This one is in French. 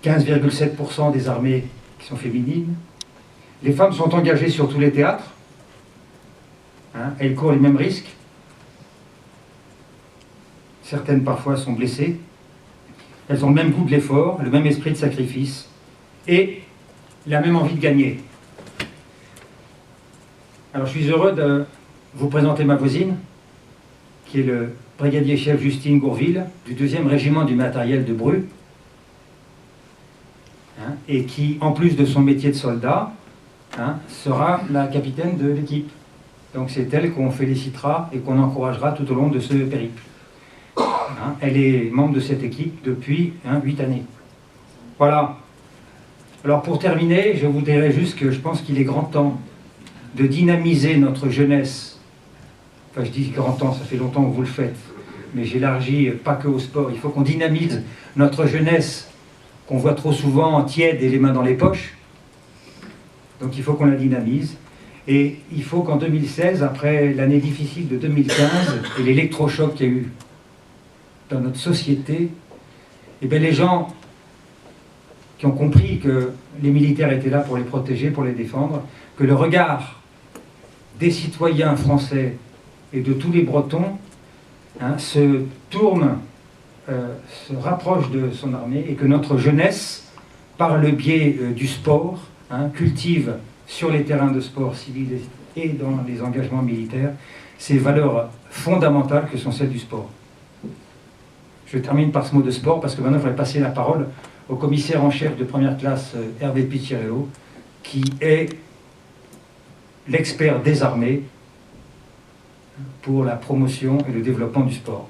15,7% des armées qui sont féminines. Les femmes sont engagées sur tous les théâtres. Elles courent les mêmes risques. Certaines parfois sont blessées. Elles ont le même goût de l'effort, le même esprit de sacrifice et la même envie de gagner. Alors je suis heureux de vous présenter ma voisine, qui est le brigadier-chef Justine Gourville, du 2e régiment du matériel de Bru, et qui, en plus de son métier de soldat, sera la capitaine de l'équipe. Donc c'est elle qu'on félicitera et qu'on encouragera tout au long de ce périple. Elle est membre de cette équipe depuis 8 années. Voilà. Alors pour terminer, je vous dirais juste que je pense qu'il est grand temps de dynamiser notre jeunesse. Enfin, je dis grand temps, ça fait longtemps que vous le faites, mais j'élargis pas que au sport. Il faut qu'on dynamise notre jeunesse, qu'on voit trop souvent tiède et les mains dans les poches. Donc il faut qu'on la dynamise. Et il faut qu'en 2016, après l'année difficile de 2015 et l'électrochoc qu'il y a eu dans notre société, eh bien les gens qui ont compris que les militaires étaient là pour les protéger, pour les défendre, que le regard des citoyens français et de tous les Bretons se tourne, se rapproche de son armée, et que notre jeunesse, par le biais du sport, cultive sur les terrains de sport civils et dans les engagements militaires ces valeurs fondamentales que sont celles du sport. Je termine par ce mot de sport, parce que maintenant, je voudrais passer la parole au commissaire en chef de première classe, Hervé Picciarello, qui est l'expert des armées pour la promotion et le développement du sport.